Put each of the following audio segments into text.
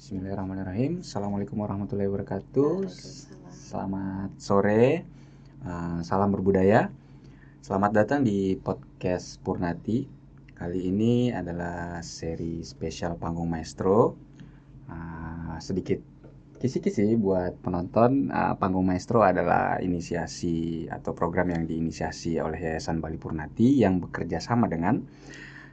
Bismillahirrahmanirrahim. Assalamualaikum warahmatullahi wabarakatuh. Waalaikumsalam. Selamat sore, salam berbudaya. Selamat datang di podcast Purnati. Kali ini adalah seri spesial Panggung Maestro. Sedikit kisi-kisi buat penonton. Panggung Maestro adalah inisiasi atau program yang diinisiasi oleh Yayasan Bali Purnati yang bekerja sama dengan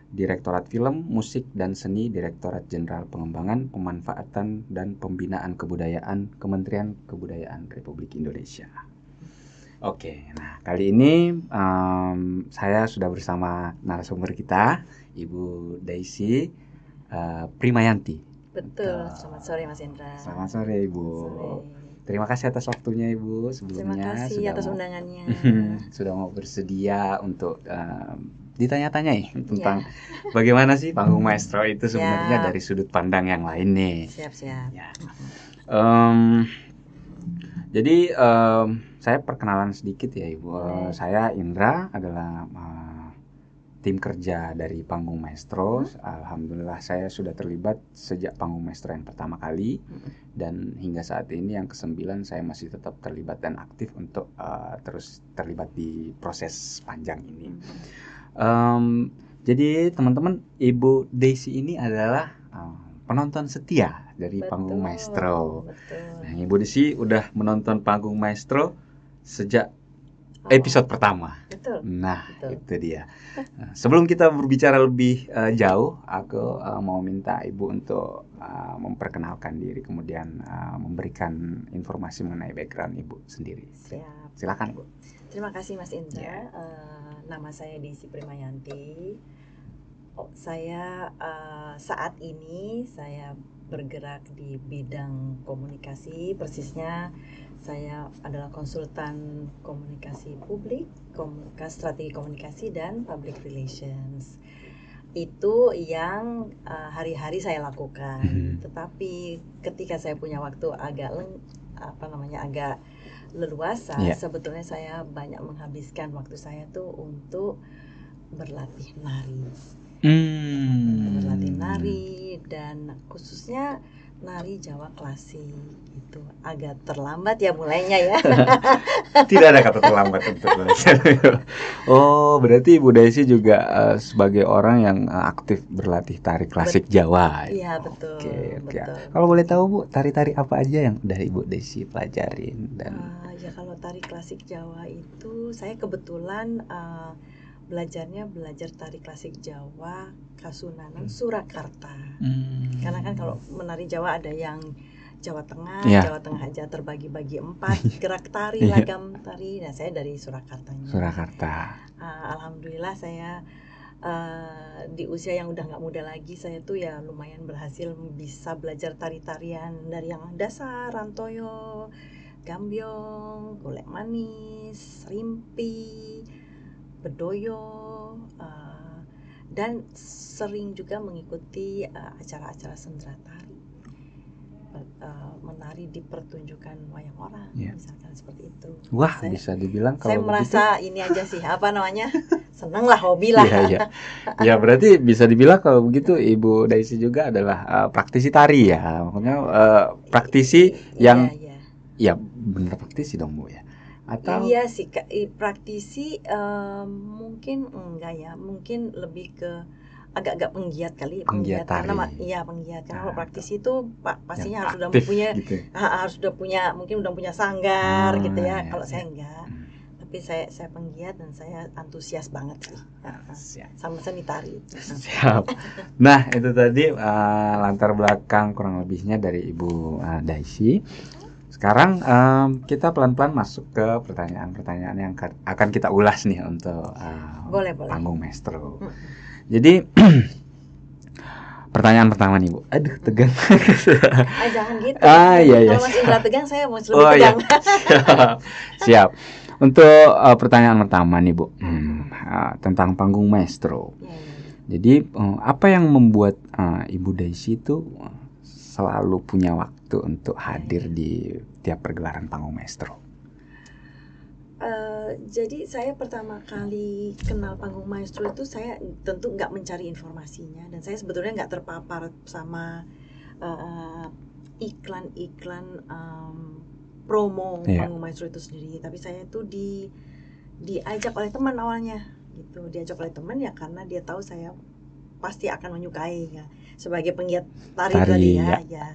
Direktorat Film, Musik, dan Seni, Direktorat Jenderal Pengembangan, Pemanfaatan, dan Pembinaan Kebudayaan, Kementerian Kebudayaan Republik Indonesia. Oke, nah kali ini saya sudah bersama narasumber kita, Ibu Daisy Primayanti. Betul, selamat sore Mas Indra. Selamat sore Ibu. Sore. Terima kasih atas waktunya Ibu sebelumnya. Terima kasih atas undangannya. Sudah mau bersedia untuk ditanya-tanyai tentang bagaimana sih Panggung Maestro itu sebenarnya dari sudut pandang yang lain nih. Siap. Ya. Jadi saya perkenalan sedikit ya Ibu. Saya Indra adalah tim kerja dari Panggung Maestro. Alhamdulillah saya sudah terlibat sejak Panggung Maestro yang pertama kali dan hingga saat ini yang ke-9 saya masih tetap terlibat dan aktif untuk terus terlibat di proses panjang ini. Jadi teman-teman, Ibu Daisy ini adalah penonton setia dari Panggung Maestro. Nah, Ibu Daisy udah menonton Panggung Maestro sejak episode pertama. Betul. Nah, itu dia. Nah, sebelum kita berbicara lebih jauh, aku mau minta Ibu untuk memperkenalkan diri, kemudian memberikan informasi mengenai background Ibu sendiri. Siap. Silakan, Bu. Terima kasih Mas Indra. Nama saya Daisy Primayanti. Saya saat ini saya bergerak di bidang komunikasi, persisnya saya adalah konsultan komunikasi publik, strategi komunikasi dan public relations. Itu yang hari-hari saya lakukan. Tetapi ketika saya punya waktu agak leluasa, sebetulnya saya banyak menghabiskan waktu saya tuh untuk berlatih nari. Berlatih nari dan khususnya nari Jawa klasik. Itu agak terlambat ya mulainya ya. Tidak ada kata terlambat untuk belajar. Oh, berarti Ibu Daisy juga sebagai orang yang aktif berlatih tari klasik Jawa. Iya, betul. Betul. Kalau boleh tahu Bu, tari-tari apa aja yang dari Ibu Daisy pelajarin dan ya kalau tari klasik Jawa itu saya kebetulan belajar tari klasik Jawa Kasunanan Surakarta. Karena kan kalau menari Jawa ada yang Jawa Tengah, Jawa Tengah aja terbagi-bagi 4 gerak tari, lagam tari. Nah, saya dari Surakartanya. Alhamdulillah saya di usia yang udah nggak muda lagi, saya tuh ya lumayan berhasil bisa belajar tari-tarian dari yang dasar, rantoyo, gambyong, golek manis, rimpi, bedoyo, dan sering juga mengikuti acara-acara sendera tari, menari di pertunjukan wayang orang, misalkan seperti itu. Wah, bisa dibilang kalau saya merasa ini aja sih, seneng lah, hobi lah. Ya berarti bisa dibilang kalau begitu Ibu Daisy juga adalah praktisi tari ya, maksudnya praktisi yang ya benar praktisi dong Bu ya. Atau iya sih, praktisi mungkin enggak ya, mungkin lebih ke agak-agak penggiat kali, penggiat karena penggiat. Karena kalau praktisi itu pastinya harus udah punya mungkin udah punya sanggar gitu ya. Kalau saya enggak, tapi saya penggiat dan saya antusias banget sih sama seni tari. Siap. Nah, itu tadi latar belakang kurang lebihnya dari Ibu Daisy. Sekarang kita pelan-pelan masuk ke pertanyaan-pertanyaan yang akan kita ulas nih untuk Panggung Maestro. Jadi pertanyaan pertama nih Bu. Aduh, tegang. Jangan gitu. Iya. Kalau Mas Indra tegang, saya mau lebih tegang. Siap. Untuk pertanyaan pertama nih Bu, tentang Panggung Maestro. Jadi apa yang membuat Ibu Daisy itu selalu punya waktu untuk hadir di tiap pergelaran Panggung Maestro? Jadi saya pertama kali kenal Panggung Maestro itu saya tentu nggak mencari informasinya, dan saya sebetulnya nggak terpapar sama iklan-iklan promo panggung maestro itu sendiri. Tapi saya itu diajak oleh teman awalnya gitu, diajak oleh teman ya karena dia tahu saya pasti akan menyukai ya sebagai penggiat tari tadi ya.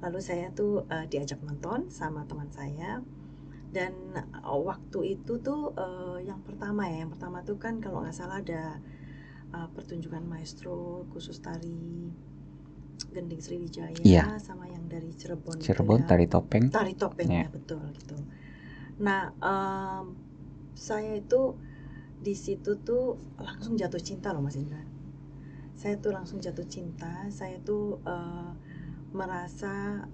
Lalu saya tuh diajak nonton sama teman saya, dan waktu itu tuh yang pertama tuh kan kalau nggak salah ada pertunjukan maestro khusus tari Gending Sriwijaya sama yang dari Cirebon gitu ya. Tari topeng ya betul gitu. Nah saya itu di situ tuh langsung jatuh cinta loh Mas Indra. Saya tuh langsung jatuh cinta. Saya tuh merasa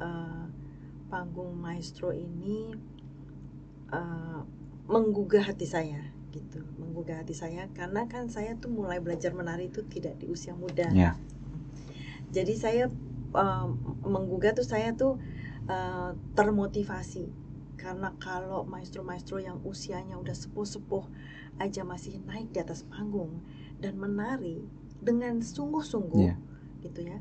panggung maestro ini menggugah hati saya gitu, menggugah hati saya karena kan saya tuh mulai belajar menari itu tidak di usia muda. Jadi saya menggugah tuh saya tuh termotivasi karena kalau maestro-maestro yang usianya udah sepuh-sepuh aja masih naik di atas panggung dan menari dengan sungguh-sungguh gitu ya,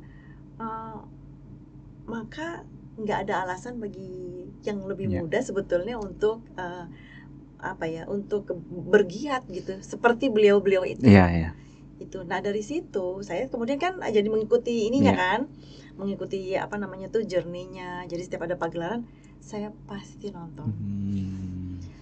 maka nggak ada alasan bagi yang lebih muda sebetulnya untuk untuk bergiat gitu seperti beliau-beliau itu. Itu. Nah dari situ saya kemudian kan jadi mengikuti ininya kan, mengikuti journey-nya. Jadi setiap ada pagelaran saya pasti nonton.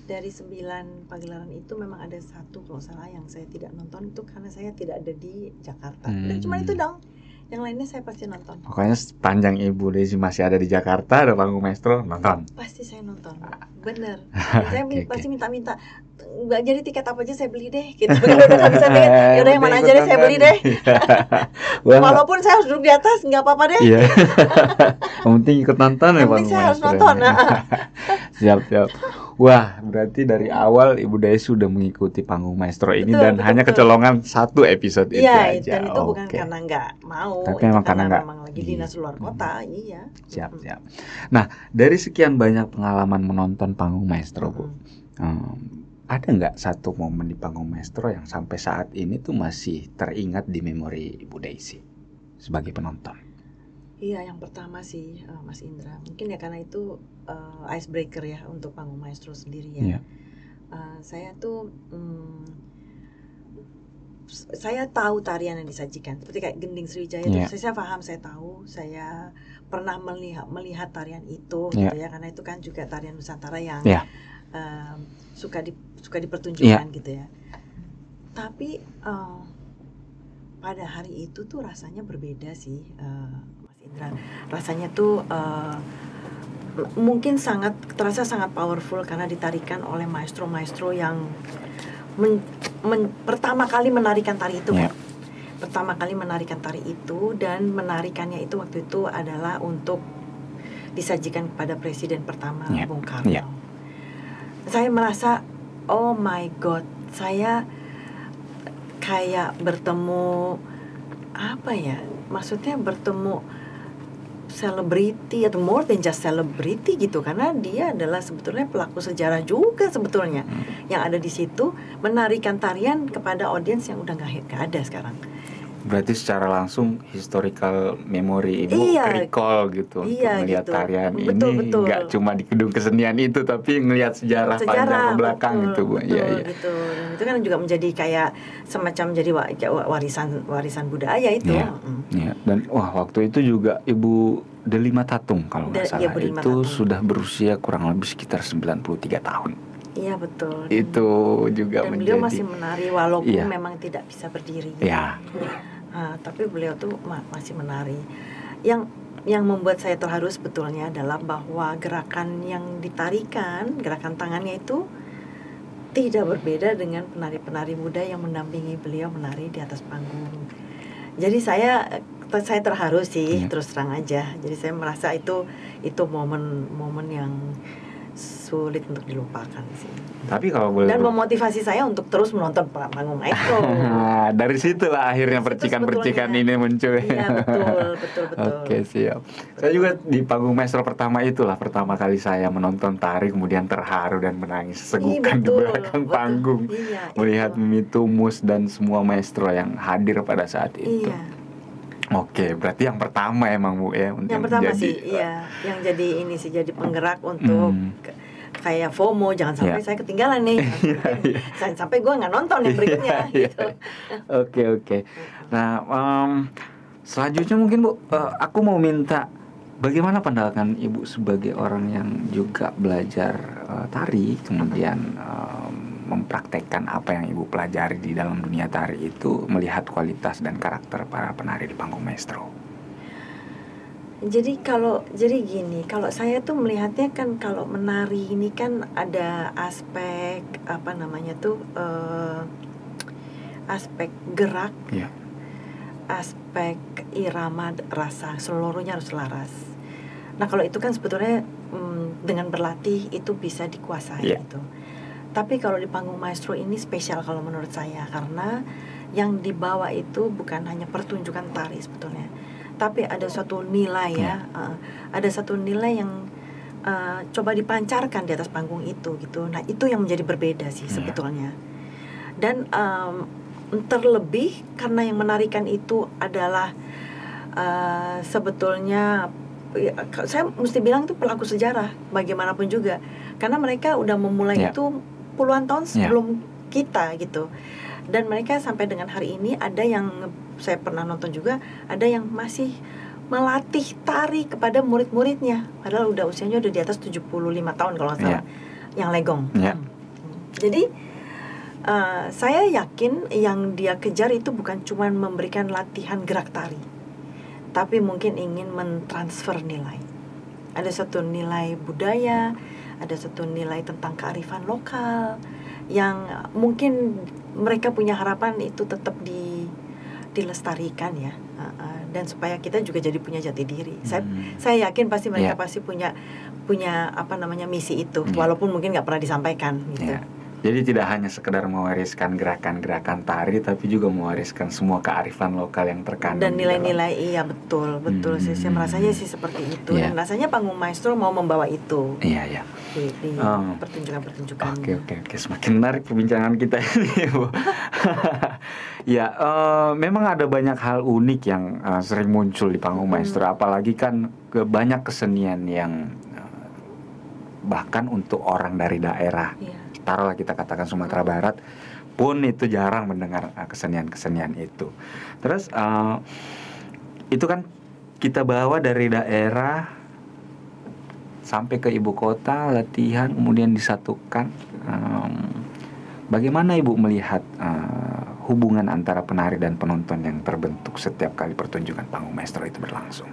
Dari 9 pagelaran itu memang ada 1 kalau salah yang saya tidak nonton, itu karena saya tidak ada di Jakarta. Dan cuma itu dong. Yang lainnya saya pasti nonton. Pokoknya sepanjang Ibu Desi masih ada di Jakarta, ada panggung maestro, nonton. Pasti saya nonton, bener. Saya pasti minta-minta, nggak jadi tiket apa aja saya beli deh. Gitu. Udah bisa tiket, yaudah yang mana aja deh saya beli deh. Walaupun saya harus duduk di atas, nggak apa-apa deh. Yang penting ikut nonton ya panggung maestro. Saya harus nonton. Siap. Wah, berarti dari awal Ibu Desi sudah mengikuti panggung maestro ini betul. Hanya kecolongan 1 episode itu aja. Iya, dan itu bukan karena nggak mau, tapi memang karena lagi dinas luar kota, iya. Siap. Nah, dari sekian banyak pengalaman menonton panggung maestro, Bu, ada nggak satu momen di panggung maestro yang sampai saat ini tuh masih teringat di memori Ibu Desi sebagai penonton? Iya, yang pertama sih Mas Indra, mungkin ya karena itu icebreaker ya untuk panggung maestro sendiri ya. Saya tuh saya tahu tarian yang disajikan seperti kayak Gending Sriwijaya itu saya paham, saya tahu, saya pernah melihat tarian itu gitu ya, karena itu kan juga tarian Nusantara yang suka dipertunjukkan gitu ya. Tapi pada hari itu tuh rasanya berbeda sih Mas Indra. Rasanya tuh mungkin terasa sangat powerful karena ditarikan oleh maestro-maestro yang pertama kali menarikan tari itu. Pertama kali menarikan tari itu, dan menarikannya itu waktu itu adalah untuk disajikan kepada Presiden pertama Bung Karno. Saya merasa oh my god, saya kayak bertemu maksudnya bertemu selebriti atau more than just celebrity gitu, karena dia adalah sebetulnya pelaku sejarah juga sebetulnya yang ada di situ menarikan tarian kepada audiens yang udah nggak ada sekarang. Berarti secara langsung historical memory Ibu recall gitu melihat tarian ini nggak cuma di gedung kesenian itu, tapi ngelihat sejarah panjang ke belakang itu Bu. Iya. Gitu. Dan itu kan juga menjadi kayak semacam jadi warisan budaya itu. Dan waktu itu juga Ibu Delima Tatung kalau nggak salah itu sudah berusia kurang lebih sekitar 93 tahun. Iya betul. Itu juga dan beliau masih menari walaupun memang tidak bisa berdiri. Tapi beliau tuh masih menari. Yang membuat saya terharu sebetulnya adalah bahwa gerakan yang ditarikan, gerakan tangannya itu tidak berbeda dengan penari-penari muda yang mendampingi beliau menari di atas panggung. Jadi saya terharu sih, terus terang aja. Jadi saya merasa itu momen yang sulit untuk dilupakan sih. Tapi kalau boleh dan memotivasi saya untuk terus menonton panggung maestro. Dari situlah akhirnya percikan-percikan ini muncul. Iya betul. Oke, siap. Saya juga di panggung maestro pertama itulah pertama kali saya menonton tari, kemudian terharu dan menangis segukan di belakang panggung. Melihat Mimi Tumus dan semua maestro yang hadir pada saat itu. Oke, berarti yang pertama emang Bu ya. Yang pertama sih, iya, yang jadi ini sih, jadi penggerak untuk kayak FOMO, jangan sampai saya ketinggalan nih, jangan sampai gue nggak nonton yang berikutnya gitu. Oke. Nah, selanjutnya mungkin Bu, aku mau minta bagaimana pandangan Ibu sebagai orang yang juga belajar tari, kemudian mempraktekkan apa yang Ibu pelajari di dalam dunia tari itu, melihat kualitas dan karakter para penari di panggung maestro. Jadi gini, kalau saya tuh melihatnya kan, kalau menari ini kan ada aspek apa namanya tuh, aspek gerak, aspek irama, rasa, seluruhnya harus selaras. Nah kalau itu kan sebetulnya dengan berlatih itu bisa dikuasai gitu. Tapi kalau di panggung maestro ini spesial kalau menurut saya, karena yang dibawa itu bukan hanya pertunjukan tari sebetulnya, tapi ada suatu nilai ada satu nilai yang coba dipancarkan di atas panggung itu gitu. Nah itu yang menjadi berbeda sih sebetulnya. Dan terlebih karena yang menarikan itu adalah sebetulnya saya mesti bilang itu pelaku sejarah bagaimanapun juga, karena mereka udah memulai itu puluhan tahun sebelum kita gitu. Dan mereka sampai dengan hari ini, ada yang saya pernah nonton juga, ada yang masih melatih tari kepada murid-muridnya, padahal usianya udah di atas 75 tahun kalau nggak salah, yang legong. Jadi saya yakin yang dia kejar itu bukan cuma memberikan latihan gerak tari, tapi mungkin ingin mentransfer nilai. Ada satu nilai budaya, ada satu nilai tentang kearifan lokal yang mungkin mereka punya harapan itu tetap dilestarikan ya, dan supaya kita juga jadi punya jati diri. Saya yakin pasti mereka pasti punya apa namanya misi itu, walaupun mungkin nggak pernah disampaikan gitu. Jadi tidak hanya sekedar mewariskan gerakan-gerakan tari, tapi juga mewariskan semua kearifan lokal yang terkandung dan nilai-nilai. Iya betul sih, saya merasanya sih seperti itu. Dan rasanya panggung maestro mau membawa itu di pertunjukan-pertunjukan. Oke, semakin menarik perbincangan kita ini Bu. Memang ada banyak hal unik yang sering muncul di panggung maestro, apalagi kan banyak kesenian yang bahkan untuk orang dari daerah, taruhlah kita katakan Sumatera Barat pun itu jarang mendengar kesenian-kesenian itu. Terus itu kan kita bawa dari daerah sampai ke ibu kota, latihan, kemudian disatukan. Bagaimana Ibu melihat hubungan antara penari dan penonton yang terbentuk setiap kali pertunjukan panggung maestro itu berlangsung?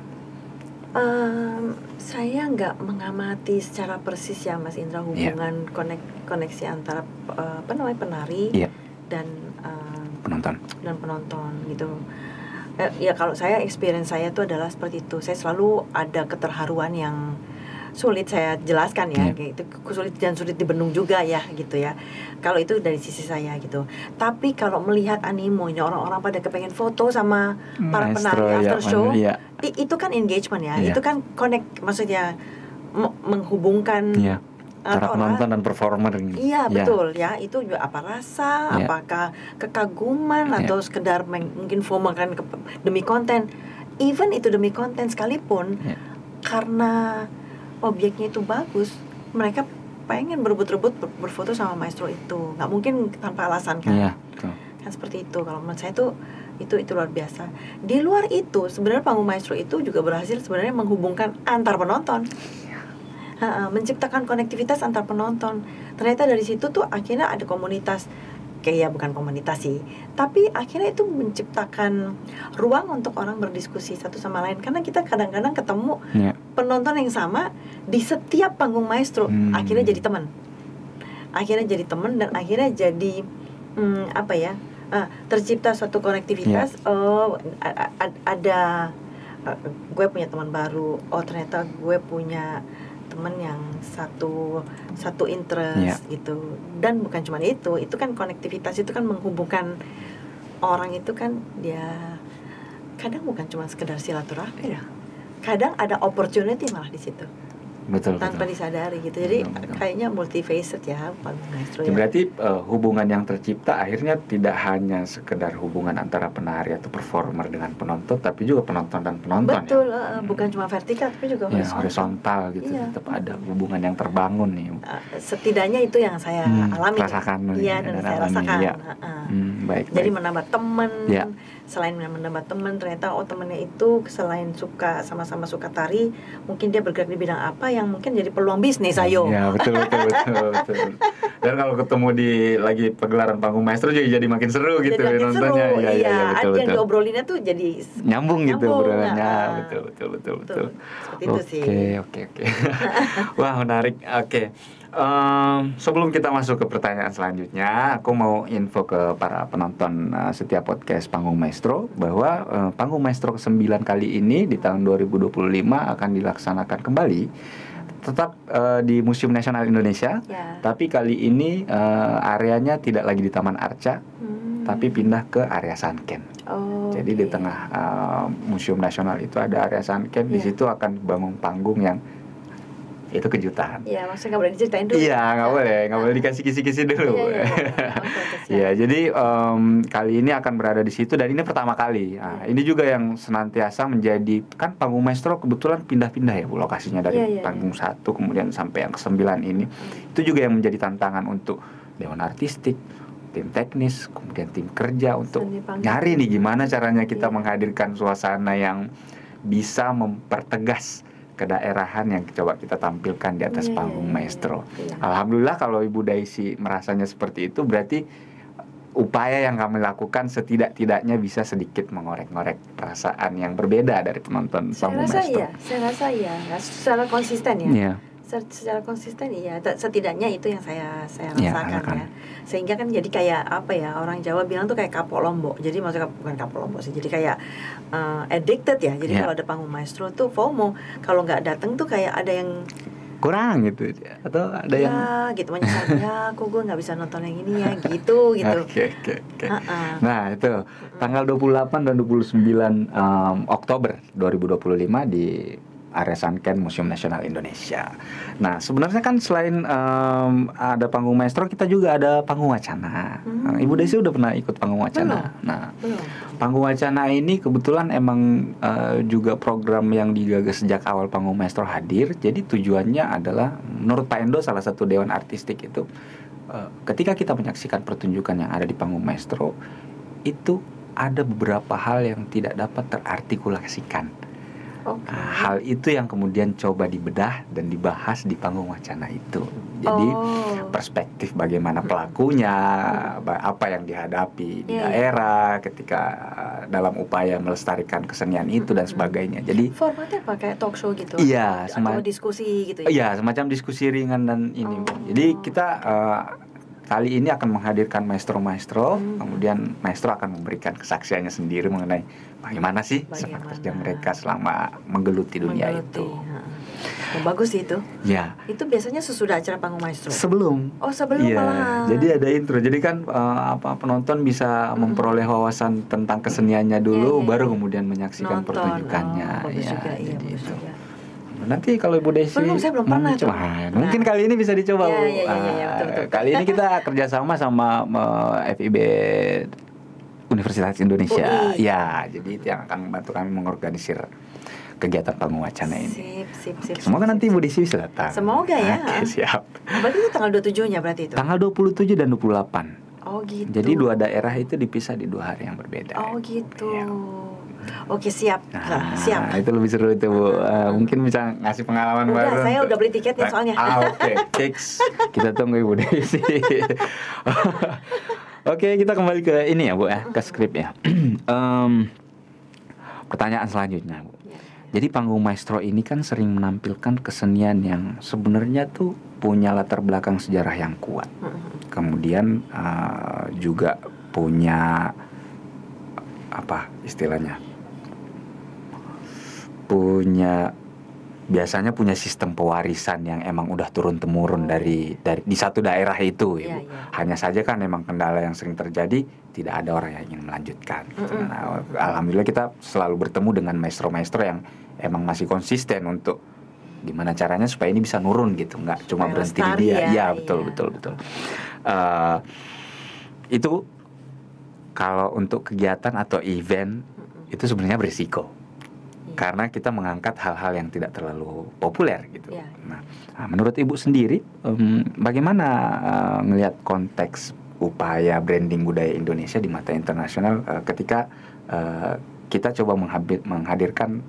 Saya nggak mengamati secara persis ya Mas Indra hubungan koneksi antara penari dan penonton gitu. Ya kalau saya, experience saya itu adalah seperti itu. Saya selalu ada keterharuan yang sulit saya jelaskan ya, gitu, sulit dibendung juga ya gitu ya. Kalau itu dari sisi saya gitu. Tapi kalau melihat animonya orang-orang pada kepengen foto sama para penari after show, itu kan engagement ya, itu kan connect, maksudnya menghubungkan antara penonton dan performer. Iya betul ya, itu juga apa rasa, apakah kekaguman atau sekedar mungkin FOMO kan demi konten. Even itu demi konten sekalipun, karena objeknya itu bagus, mereka pengen berebut-rebut berfoto sama maestro itu, nggak mungkin tanpa alasan kan? Kan seperti itu. Kalau menurut saya itu luar biasa. Di luar itu sebenarnya panggung maestro itu juga berhasil sebenarnya menghubungkan antar penonton, menciptakan konektivitas antar penonton. Ternyata dari situ tuh akhirnya ada komunitas. Kayak bukan komunitas sih, tapi akhirnya itu menciptakan ruang untuk orang berdiskusi satu sama lain, karena kita kadang-kadang ketemu penonton yang sama di setiap panggung maestro, akhirnya jadi teman dan akhirnya jadi tercipta suatu konektivitas. Ada gue punya teman baru, ternyata gue punya teman yang satu interest gitu. Dan bukan cuma itu kan konektivitas itu kan menghubungkan orang itu kan, dia kadang bukan cuma sekedar silaturahmi, kadang ada opportunity malah di situ. tanpa disadari gitu. Jadi kayaknya multifaceted ya panggung maestro. Berarti hubungan yang tercipta akhirnya tidak hanya sekedar hubungan antara penari atau performer dengan penonton, tapi juga penonton dan penonton. Betul, ya? Bukan cuma vertikal tapi juga horizontal gitu. Tetap ada hubungan yang terbangun nih. Setidaknya itu yang saya alami. Rasakan. Iya, dan saya rasakan. Ya. Baik. Jadi menambah teman. Selain menambah teman, ternyata temannya itu selain sama-sama suka tari, mungkin dia bergerak di bidang apa yang mungkin jadi peluang bisnis. Ayo. Ya, betul. Dan kalau ketemu di lagi pagelaran panggung maestro jadi makin seru gitu nontonnya. Iya, betul. Yang diobrolinnya tuh jadi nyambung gitu obrolannya. Betul. Seperti itu sih. Oke. Wah, menarik. Oke. Sebelum kita masuk ke pertanyaan selanjutnya, aku mau info ke para penonton setiap podcast Panggung Maestro bahwa Panggung Maestro ke-9 kali ini di tahun 2025 akan dilaksanakan kembali tetap di Museum Nasional Indonesia. Tapi kali ini areanya tidak lagi di Taman Arca, tapi pindah ke area Sanken. Jadi di tengah Museum Nasional itu ada area Sanken. Di situ akan bangun panggung yang itu kejutan. Iya, maksudnya nggak boleh diceritain dulu. Iya, nggak boleh dikasih kisi-kisi dulu. Iya, jadi kali ini akan berada di situ dan ini pertama kali. Nah, ini juga yang senantiasa menjadi, kan Panggung Maestro kebetulan pindah-pindah ya Bu lokasinya dari panggung 1 kemudian sampai yang ke-9 ini. Itu juga yang menjadi tantangan untuk dewan artistik, tim teknis, kemudian tim kerja untuk nyari nih gimana caranya kita menghadirkan suasana yang bisa mempertegas kedaerahan yang coba kita tampilkan di atas panggung maestro. Alhamdulillah kalau Ibu Daisy merasanya seperti itu, berarti upaya yang kami lakukan setidak-tidaknya bisa sedikit mengorek-ngorek perasaan yang berbeda dari penonton panggung maestro. Saya rasa iya, secara konsisten ya. Yeah. Secara konsisten iya, setidaknya itu yang saya rasakan ya. Sehingga kan jadi kayak apa ya, orang Jawa bilang tuh kayak kapok lombok. Jadi maksudnya bukan kapok lombok sih, jadi kayak addicted ya. Jadi kalau ada panggung maestro tuh FOMO, kalau nggak datang tuh kayak ada yang kurang gitu atau ada yang gitu menyesal ya, kok gue nggak bisa nonton yang ini ya gitu. Oke. Nah itu tanggal 28 dan 29 Oktober 2025 di area Sanken Museum Nasional Indonesia. Nah sebenarnya kan selain ada panggung maestro, kita juga ada panggung wacana. Ibu Desi udah pernah ikut panggung wacana? Belum. Panggung wacana ini kebetulan emang juga program yang digagas sejak awal panggung maestro hadir. Jadi tujuannya adalah, menurut Pak Endo salah satu dewan artistik itu, ketika kita menyaksikan pertunjukan yang ada di panggung maestro, itu ada beberapa hal yang tidak dapat terartikulasikan. Hal itu yang kemudian coba dibedah dan dibahas di panggung wacana itu. Jadi perspektif bagaimana pelakunya, apa yang dihadapi di daerah ketika dalam upaya melestarikan kesenian itu dan sebagainya. Jadi formatnya apa, kayak talk show gitu? Iya, atau diskusi gitu ya? Iya, semacam diskusi ringan dan ini. Jadi kita kali ini akan menghadirkan maestro-maestro, kemudian maestro akan memberikan kesaksiannya sendiri mengenai bagaimana sih sepak terjang mereka selama menggeluti dunia itu. Bagus sih itu. Ya. Itu biasanya sesudah acara panggung maestro. Sebelum. Sebelum malah. Jadi ada intro. Jadi kan penonton bisa memperoleh wawasan tentang keseniannya dulu, baru kemudian menyaksikan pertunjukannya. Bagus juga, jadi bagus itu. juga. Nanti kalau Ibu Desi saya belum pernah mungkin kali ini bisa dicoba. Betul. Kali ini kita kerjasama sama FIB Universitas Indonesia. Ya, jadi itu yang akan membantu kami mengorganisir kegiatan panggung wacana ini. Sip. Semoga nanti Ibu Desi bisa datang. Semoga ya. Oke, siap. Berarti itu tanggal 27-nya berarti itu? Tanggal 27 dan 28. Oh gitu. Jadi dua daerah itu dipisah di 2 hari yang berbeda. Oh gitu. Ya. Oke, siap. Siap. Itu lebih seru itu Bu. Mungkin bisa ngasih pengalaman baru. Saya udah beli tiketnya soalnya. Oke. Fix. Kita tunggu Ibu Desi. Oke, kita kembali ke ini ya Bu ya, ke skrip ya. Pertanyaan selanjutnya Bu. Jadi panggung maestro ini kan sering menampilkan kesenian yang sebenarnya tuh punya latar belakang sejarah yang kuat. Kemudian juga punya apa istilahnya? Biasanya punya sistem pewarisan yang emang udah turun temurun dari di satu daerah itu, Ibu. Hanya saja kan emang kendala yang sering terjadi, tidak ada orang yang ingin melanjutkan. Nah, alhamdulillah kita selalu bertemu dengan maestro-maestro yang emang masih konsisten untuk gimana caranya supaya ini bisa nurun gitu, nggak cuma Supaya berhenti di lestari dia. ya, Iya, betul. Itu kalau untuk kegiatan atau event itu sebenarnya berisiko. Karena kita mengangkat hal-hal yang tidak terlalu populer gitu. Iya. Nah, menurut Ibu sendiri, bagaimana ngelihat konteks upaya branding budaya Indonesia di mata internasional ketika kita coba menghadirkan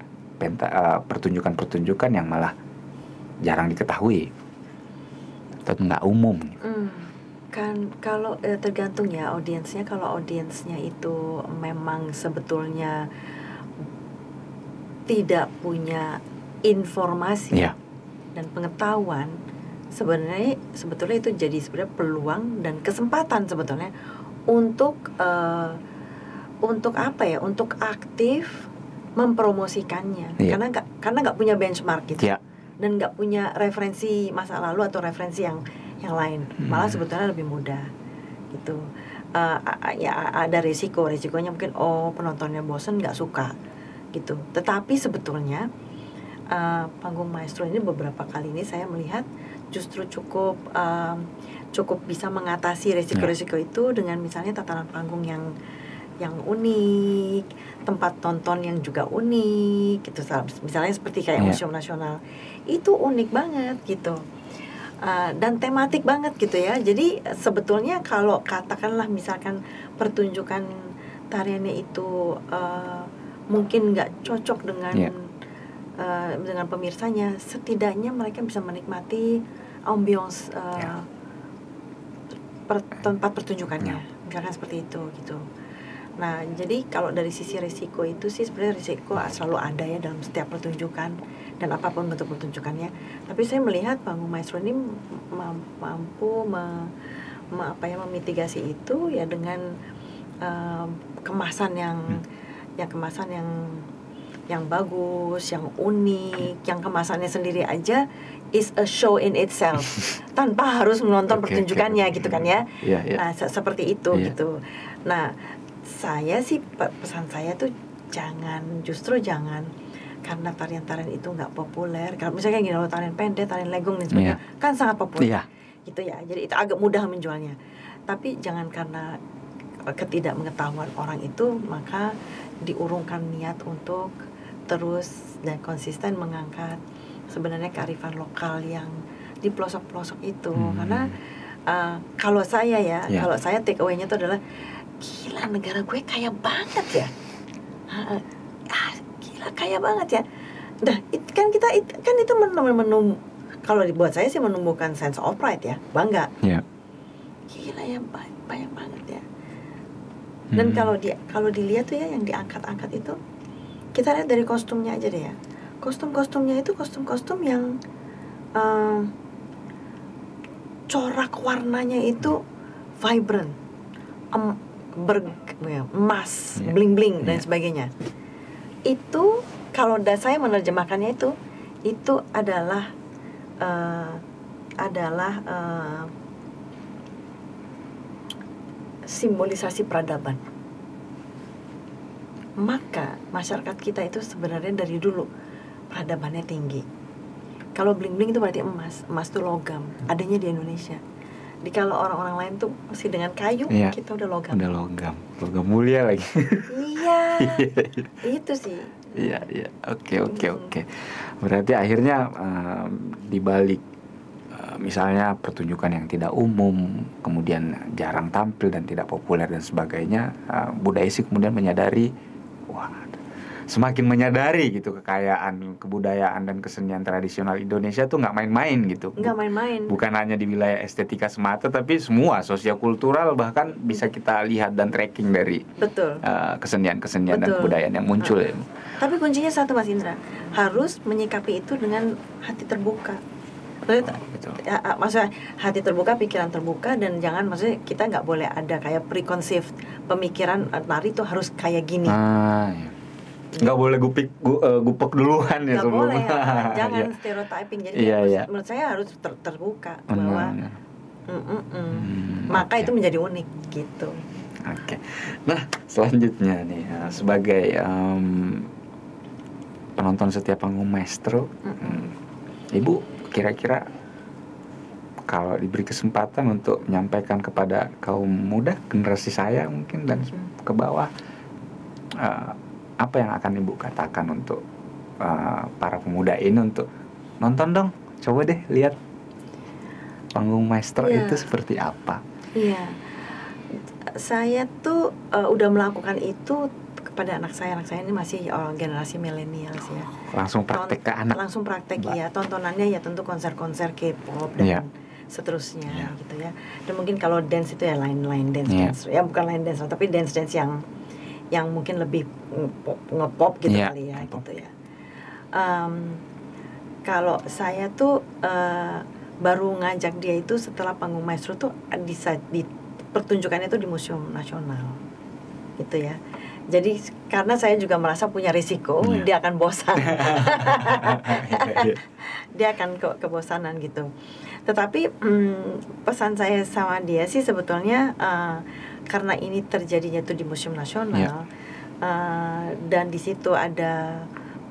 pertunjukan-pertunjukan yang malah jarang diketahui atau nggak umum? Kan kalau tergantung ya audiensnya. Kalau audiensnya itu memang sebetulnya tidak punya informasi dan pengetahuan, sebetulnya itu jadi sebenarnya peluang dan kesempatan sebetulnya untuk apa ya, untuk aktif mempromosikannya. Karena nggak punya benchmark gitu, dan nggak punya referensi masa lalu atau referensi yang lain, malah sebetulnya lebih mudah gitu. Ya ada risikonya mungkin penontonnya bosan, nggak suka gitu. Tetapi sebetulnya panggung maestro ini beberapa kali ini saya melihat justru cukup bisa mengatasi risiko-risiko itu dengan misalnya tatanan panggung yang unik, tempat tonton yang juga unik gitu. Misalnya seperti kayak Museum Nasional itu unik banget gitu, dan tematik banget gitu ya. Jadi sebetulnya kalau katakanlah misalkan pertunjukan tariannya itu mungkin nggak cocok dengan pemirsanya, setidaknya mereka bisa menikmati ambience tempat pertunjukannya, misalkan seperti itu gitu. Nah, jadi kalau dari sisi risiko itu sih sebenarnya risiko selalu ada ya dalam setiap pertunjukan dan apapun bentuk pertunjukannya. Tapi saya melihat panggung maestro ini mampu memitigasi itu ya dengan kemasan yang bagus, yang unik, yang kemasannya sendiri aja is a show in itself tanpa harus menonton pertunjukannya gitu kan ya. Nah, seperti itu gitu. Nah, saya sih pesan saya tuh justru jangan karena tarian-tarian itu nggak populer. Kalau misalnya gini, kalau tarian pendek, tarian legong dan sebagainya kan sangat populer gitu ya. Jadi itu agak mudah menjualnya. Tapi jangan karena ketidakmengetahuan orang itu maka diurungkan niat untuk terus dan konsisten mengangkat sebenarnya kearifan lokal yang di pelosok-pelosok itu. Karena kalau saya kalau saya take away-nya itu adalah gila, negara gue kaya banget ya. Gila kaya banget ya. Nah, kan itu kalau dibuat saya sih menumbuhkan sense of pride ya, bangga. Gila ya, banyak banget ya. Dan kalau dilihat tuh ya yang diangkat-angkat itu, kita lihat dari kostumnya aja deh ya. Kostum-kostumnya itu kostum-kostum yang corak warnanya itu vibrant, emas, bling-bling dan sebagainya. Itu kalau saya menerjemahkannya itu adalah simbolisasi peradaban. Maka masyarakat kita itu sebenarnya dari dulu peradabannya tinggi. Kalau bling-bling itu berarti emas itu logam, adanya di Indonesia. Kalau orang-orang lain tuh masih dengan kayu, kita udah logam. Logam mulia lagi. Iya. Itu sih. Iya. Oke. Berarti akhirnya di balik misalnya pertunjukan yang tidak umum, kemudian jarang tampil dan tidak populer dan sebagainya, budaya sih kemudian menyadari, semakin menyadari gitu kekayaan kebudayaan dan kesenian tradisional Indonesia tuh nggak main-main gitu. Nggak main-main. Bukan hanya di wilayah estetika semata, tapi semua sosiokultural bahkan bisa kita lihat dan tracking dari kesenian-kesenian dan kebudayaan yang muncul. Tapi kuncinya satu, Mas Indra, harus menyikapi itu dengan hati terbuka. Maksudnya hati terbuka, pikiran terbuka, dan jangan, maksudnya kita nggak boleh ada kayak preconceived pemikiran nari itu harus kayak gini. Nggak boleh gupek duluan ya sebelum. Boleh, jangan stereotyping. Jadi menurut saya harus terbuka bahwa maka itu menjadi unik gitu. Oke. Nah, selanjutnya nih sebagai penonton setiap panggung maestro, Ibu kira-kira kalau diberi kesempatan untuk menyampaikan kepada kaum muda generasi saya mungkin dan ke bawah, apa yang akan Ibu katakan untuk para pemuda ini untuk nonton dong, coba deh lihat panggung maestro itu seperti apa? Iya, saya tuh udah melakukan itu kepada anak saya ini masih generasi milenial sih ya. Langsung praktek ke anak. Langsung praktek ya, tontonannya ya tentu konser-konser K-pop dan seterusnya gitu ya. Dan mungkin kalau dance itu ya line dance, ya bukan line dance tapi dance yang mungkin lebih ngepop gitu kali ya gitu ya. Kalau saya tuh baru ngajak dia itu setelah panggung maestro tuh di pertunjukannya itu di Museum Nasional gitu ya. Jadi karena saya juga merasa punya risiko dia akan bosan. Dia akan kebosanan gitu. Tetapi pesan saya sama dia sih sebetulnya karena ini terjadinya tuh di Museum Nasional dan di situ ada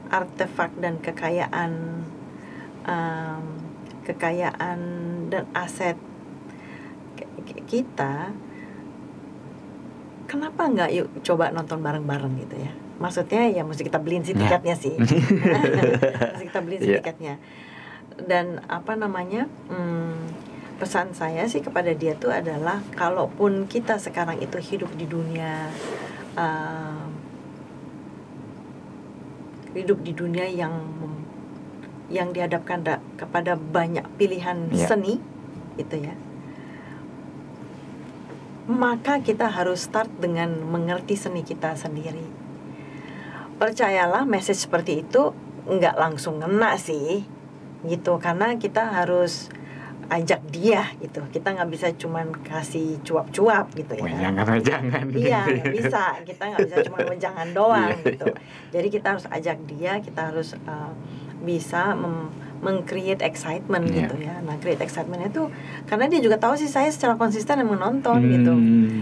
artefak dan kekayaan dan aset kita, kenapa nggak yuk coba nonton bareng-bareng gitu ya? Maksudnya ya mesti kita beliin sih tiketnya sih, mesti kita beliin sih tiketnya. Dan apa namanya, pesan saya sih kepada dia tuh adalah kalaupun kita sekarang itu hidup di dunia yang dihadapkan kepada banyak pilihan seni gitu ya, maka kita harus start dengan mengerti seni kita sendiri. Percayalah message seperti itu nggak langsung ngena sih gitu, karena kita harus ajak dia gitu. Kita nggak bisa cuman kasih cuap-cuap gitu ya. Jangan. Iya, nggak bisa. Kita nggak bisa cuma wejangan doang gitu. Jadi kita harus ajak dia, kita harus bisa meng-create excitement gitu ya. Nah, create excitementnya tuh karena dia juga tahu sih saya secara konsisten yang menonton gitu.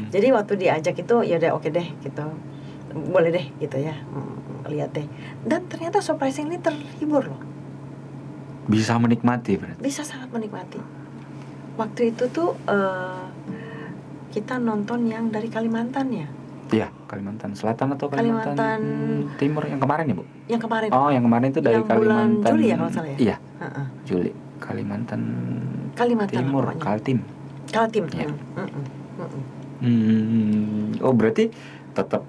Jadi waktu diajak itu ya udah oke deh gitu, boleh deh gitu ya, lihat deh. Dan ternyata surprisingly terhibur loh. Bisa menikmati berarti. Bisa sangat menikmati. Waktu itu tuh kita nonton yang dari Kalimantan ya. Iya, Kalimantan Selatan atau Kalimantan Timur yang kemarin ya, Bu? Yang kemarin. Oh, yang kemarin itu dari yang Kalimantan. Bulan Juli ya kalau salah ya? Iya. Juli. Kalimantan Timur, Kaltim. Ya. Oh, berarti tetap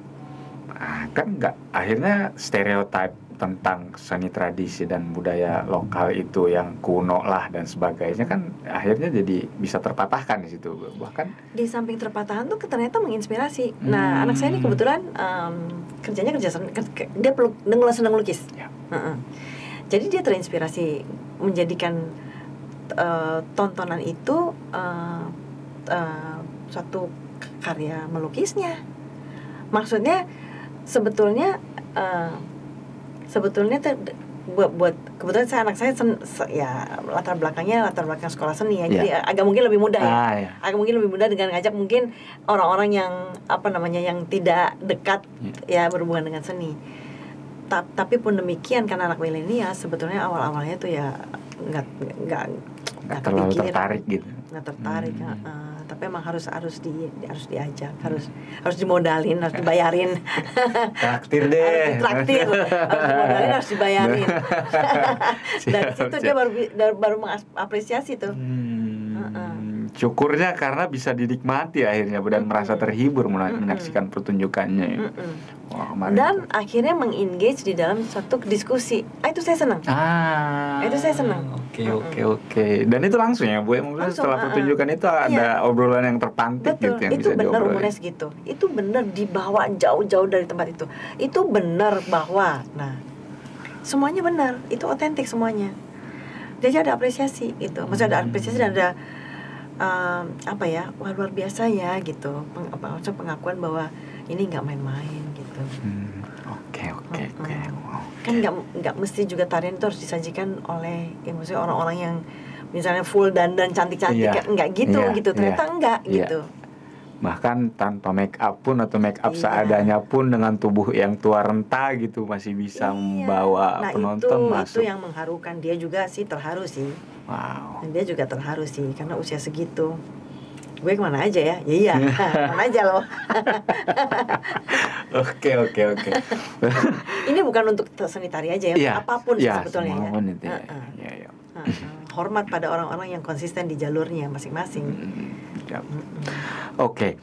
kan nggak, akhirnya stereotip tentang seni tradisi dan budaya lokal itu yang kuno lah dan sebagainya kan akhirnya jadi bisa terpatahkan di situ. Bahkan di samping terpatahan tuh ternyata menginspirasi. Nah, anak saya ini kebetulan kerjanya dia senang lukis. Jadi dia terinspirasi menjadikan tontonan itu suatu karya melukisnya. Maksudnya sebetulnya buat kebetulan anak saya ya latar belakang sekolah seni ya, jadi agak mungkin lebih mudah ya. Agak mungkin lebih mudah dengan ngajak mungkin orang-orang yang yang tidak dekat ya berhubungan dengan seni. Tapi pun demikian karena anak milenial sebetulnya awal-awalnya tuh ya nggak terlalu tertarik gitu. Nggak tertarik. Tapi emang harus diajak, harus dimodalin, harus dibayarin. Traktir deh. Harus dimodalin, harus dibayarin. Dari situ dia baru mengapresiasi tuh. Syukurnya karena bisa dinikmati akhirnya dan merasa terhibur menyaksikan pertunjukannya ya. Dan akhirnya meng-engage di dalam suatu diskusi. Itu saya senang. Itu saya senang. Oke. Dan itu langsung ya, Bu. Maksudnya setelah pertunjukan itu ada obrolan yang terpantik. Betul. Gitu yang itu benar umurnya segitu. Itu benar dibawa jauh-jauh dari tempat itu. Itu benar bahwa semuanya benar. Itu otentik semuanya. Dia ada apresiasi gitu. Maksudnya ada apresiasi dan ada wah luar biasa ya gitu, pengakuan bahwa ini nggak main-main gitu. Oke. Kan nggak mesti juga tarian itu harus disajikan oleh maksudnya orang-orang yang misalnya full dandan cantik-cantik, nggak gitu ternyata enggak gitu. bahkan tanpa make up pun atau make up Iya. seadanya pun dengan tubuh yang tua renta gitu masih bisa membawa penonton masuk. Itu yang mengharukan. Dia juga sih terharu sih. Wow. Dia juga terharu sih karena usia segitu. Gue kemana aja ya? Ya iya, kemana aja loh. Oke. Ini bukan untuk seni tari aja ya, Iya, apapun sih iya, sebetulnya ya. semapun itu ya. Iya. Hormat pada orang-orang yang konsisten di jalurnya masing-masing. Oke,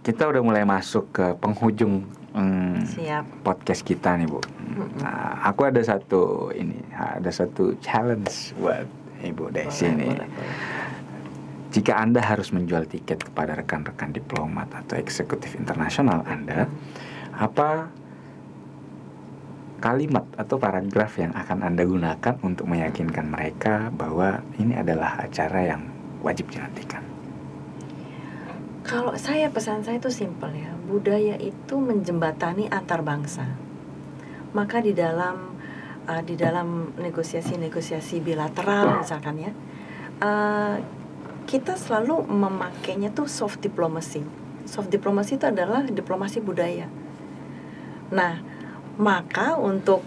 kita udah mulai masuk ke penghujung Siap. podcast kita nih Bu. Nah, aku ada satu challenge buat Ibu Desi nih. Jika Anda harus menjual tiket kepada rekan-rekan diplomat atau eksekutif internasional Anda, apa kalimat atau paragraf yang akan Anda gunakan untuk meyakinkan mereka bahwa ini adalah acara yang wajib dinantikan? Kalau pesan saya itu simpel ya. Budaya itu menjembatani antar bangsa. Maka di dalam negosiasi bilateral misalkan ya, kita selalu memakainya tuh soft diplomacy. Soft diplomacy itu adalah diplomasi budaya. Nah, maka untuk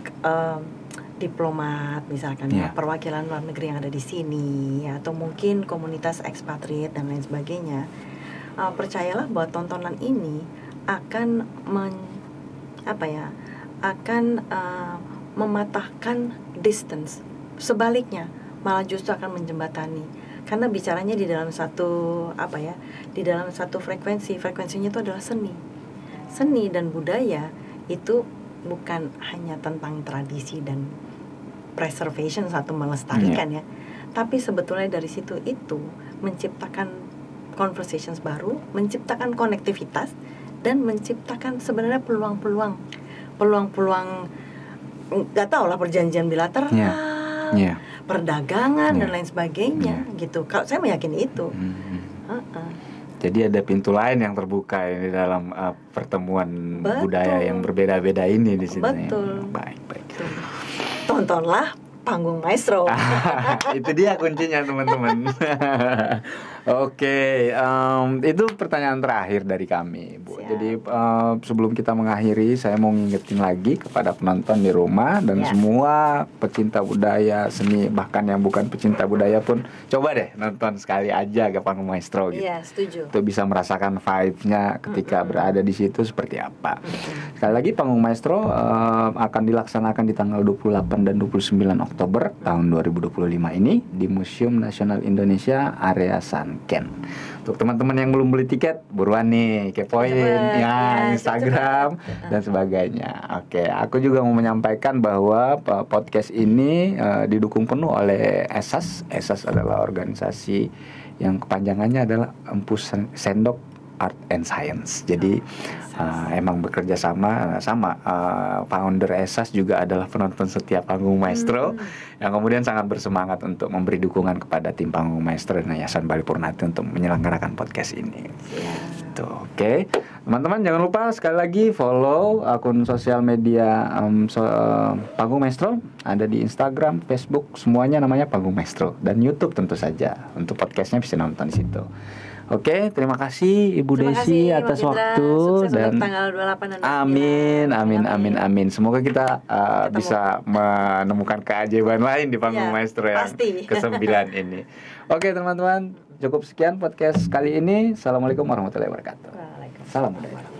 diplomat misalkan ya, perwakilan luar negeri yang ada di sini atau mungkin komunitas ekspatriat dan lain sebagainya, percayalah bahwa tontonan ini akan mematahkan distance. Sebaliknya, malah justru akan menjembatani. Karena bicaranya di dalam satu frekuensinya itu adalah seni dan budaya itu bukan hanya tentang tradisi dan preservation atau melestarikan ya, tapi sebetulnya dari situ itu menciptakan conversations baru, menciptakan konektivitas dan menciptakan sebenarnya peluang-peluang nggak tahu lah, perjanjian bilateral, perdagangan dan lain sebagainya gitu. Kalau saya meyakini itu. Jadi ada pintu lain yang terbuka di dalam pertemuan budaya yang berbeda-beda ini di sini. Betul. Baik. Betul. Tontonlah Panggung Maestro. Itu dia kuncinya teman-teman. Oke, itu pertanyaan terakhir dari kami, Bu. Siap. Jadi sebelum kita mengakhiri, saya mau ngingetin lagi kepada penonton di rumah dan semua pecinta budaya, seni, bahkan yang bukan pecinta budaya pun coba deh nonton sekali aja ke Panggung Maestro gitu. Iya, setuju. Untuk bisa merasakan vibes-nya ketika berada di situ seperti apa. Sekali lagi Panggung Maestro akan dilaksanakan di tanggal 28 dan 29 Oktober tahun 2025 ini di Museum Nasional Indonesia area Sanken. Untuk teman-teman yang belum beli tiket, buruan nih kepoin Instagram dan sebagainya. Oke, aku juga mau menyampaikan bahwa podcast ini didukung penuh oleh ESAS. ESAS adalah organisasi yang kepanjangannya adalah Empu Sendok Art and Science. Jadi emang bekerja sama founder ESAS juga adalah penonton setia Panggung Maestro yang kemudian sangat bersemangat untuk memberi dukungan kepada tim Panggung Maestro dan Yayasan Bali Purnati untuk menyelenggarakan podcast ini. Tuh, oke. Teman-teman jangan lupa sekali lagi follow akun sosial media Panggung Maestro, ada di Instagram, Facebook, semuanya namanya Panggung Maestro, dan YouTube tentu saja. Untuk podcastnya bisa nonton di situ. Oke, terima kasih Ibu Desi atas waktu dan tanggal 28 dan amin. Semoga kita bisa menemukan keajaiban lain di Panggung Maestro yang ke-9 ini. Oke, teman-teman, cukup sekian podcast kali ini. Assalamualaikum warahmatullahi wabarakatuh. Salam budaya.